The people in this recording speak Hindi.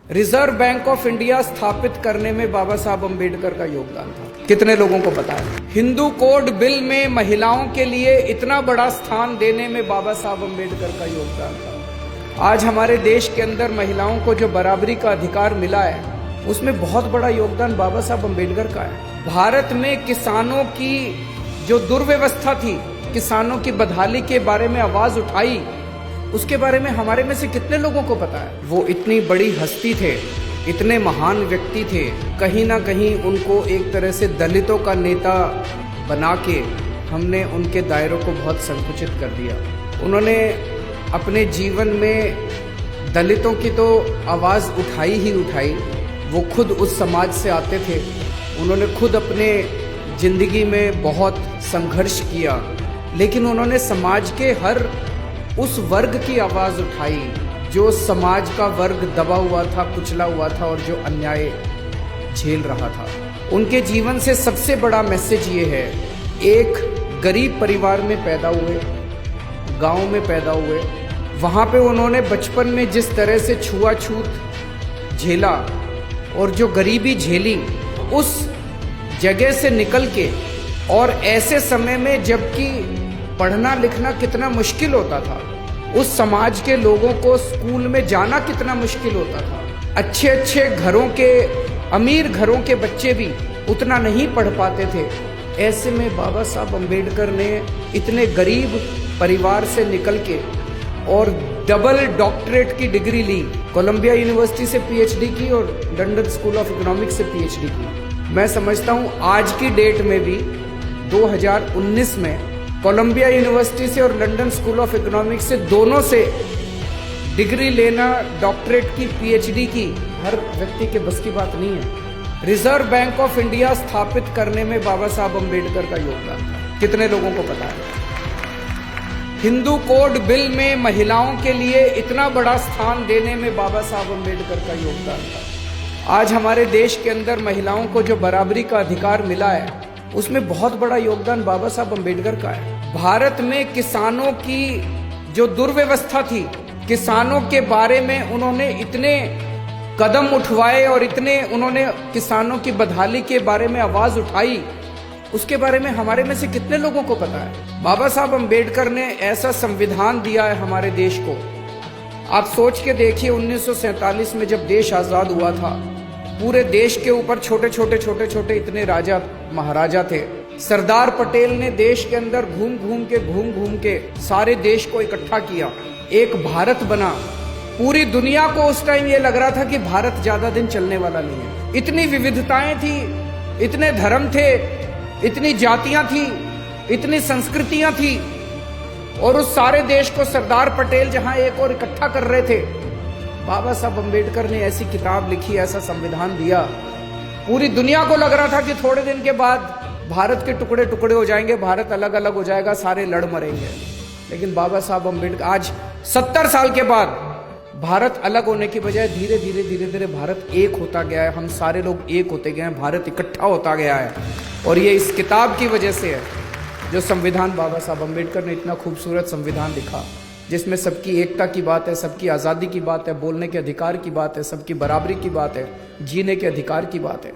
रिजर्व बैंक ऑफ इंडिया स्थापित करने में बाबा साहब अम्बेडकर का योगदान था। कितने लोगों को पता है? हिंदू कोड बिल में महिलाओं के लिए इतना बड़ा स्थान देने में बाबा साहब अम्बेडकर का योगदान था। आज हमारे देश के अंदर महिलाओं को जो बराबरी का अधिकार मिला है, उसमें बहुत बड़ा योगदान बाबा साहब अम्बेडकर का है। भारत में किसानों की जो दुर्व्यवस्था थी, किसानों की बदहाली के बारे में आवाज उठाई, उसके बारे में हमारे में से कितने लोगों को पता है? वो इतनी बड़ी हस्ती थे, इतने महान व्यक्ति थे, कहीं ना कहीं उनको एक तरह से दलितों का नेता बना के हमने उनके दायरों को बहुत संकुचित कर दिया। उन्होंने अपने जीवन में दलितों की तो आवाज़ उठाई ही उठाई। वो खुद उस समाज से आते थे, उन्होंने खुद अपने जिंदगी में बहुत संघर्ष किया, लेकिन उन्होंने समाज के हर उस वर्ग की आवाज़ उठाई जो समाज का वर्ग दबा हुआ था, कुचला हुआ था और जो अन्याय झेल रहा था। उनके जीवन से सबसे बड़ा मैसेज ये है, एक गरीब परिवार में पैदा हुए, गांव में पैदा हुए, वहाँ पे उन्होंने बचपन में जिस तरह से छुआछूत झेला और जो गरीबी झेली, उस जगह से निकल के, और ऐसे समय में जबकि पढ़ना लिखना कितना मुश्किल होता था, उस समाज के लोगों को स्कूल में जाना कितना मुश्किल होता था। अच्छे अच्छे घरों के, अमीर घरों के बच्चे भी उतना नहीं पढ़ पाते थे। ऐसे में बाबा साहब अम्बेडकर ने इतने गरीब परिवार से निकल के और डबल डॉक्टरेट की डिग्री ली, कोलंबिया यूनिवर्सिटी से पीएचडी की और लंदन स्कूल ऑफ इकोनॉमिक्स से पीएचडी की। मैं समझता हूँ आज की डेट में भी 2019 में कोलंबिया यूनिवर्सिटी से और लंदन स्कूल ऑफ इकोनॉमिक्स से, दोनों से डिग्री लेना, डॉक्टरेट की, पीएचडी की, हर व्यक्ति के बस की बात नहीं है। रिजर्व बैंक ऑफ इंडिया स्थापित करने में बाबा साहब अम्बेडकर का योगदान था। कितने लोगों को पता है? हिंदू कोड बिल में महिलाओं के लिए इतना बड़ा स्थान देने में बाबा साहब अम्बेडकर का योगदान था। आज हमारे देश के अंदर महिलाओं को जो बराबरी का अधिकार मिला है, उसमें बहुत बड़ा योगदान बाबा साहब अम्बेडकर का है। भारत में किसानों की जो दुर्व्यवस्था थी, किसानों के बारे में उन्होंने इतने कदम उठवाए और इतने उन्होंने किसानों की बदहाली के बारे में आवाज उठाई, उसके बारे में हमारे में से कितने लोगों को पता है? बाबा साहब अम्बेडकर ने ऐसा संविधान दिया है हमारे देश को। आप सोच के देखिए, 1947 में जब देश आजाद हुआ था, पूरे देश के ऊपर छोटे छोटे इतने राजा महाराजा थे। सरदार पटेल ने देश के अंदर घूम घूम के सारे देश को इकट्ठा किया, एक भारत बना। पूरी दुनिया को उस टाइम ये लग रहा था कि भारत ज्यादा दिन चलने वाला नहीं है। इतनी विविधताएं थी, इतने धर्म थे, इतनी जातियां थी, इतनी संस्कृतियां थी, और उस सारे देश को सरदार पटेल जहां एक और इकट्ठा कर रहे थे, बाबा साहब अम्बेडकर ने ऐसी किताब लिखी, ऐसा संविधान दिया। पूरी दुनिया को लग रहा था कि थोड़े दिन के बाद भारत के टुकड़े टुकड़े हो जाएंगे, भारत अलग अलग हो जाएगा, सारे लड़ मरेंगे। लेकिन बाबा साहब अम्बेडकर आज 70 साल के बाद भारत अलग होने की बजाय धीरे धीरे भारत एक होता गया है। हम सारे लोग एक होते गए हैं, भारत इकट्ठा होता गया है। और ये इस किताब की वजह से है, जो संविधान बाबा साहब अम्बेडकर ने इतना खूबसूरत संविधान लिखा, जिसमें सबकी एकता की बात है, सबकी आज़ादी की बात है, बोलने के अधिकार की बात है, सबकी बराबरी की बात है, जीने के अधिकार की बात है।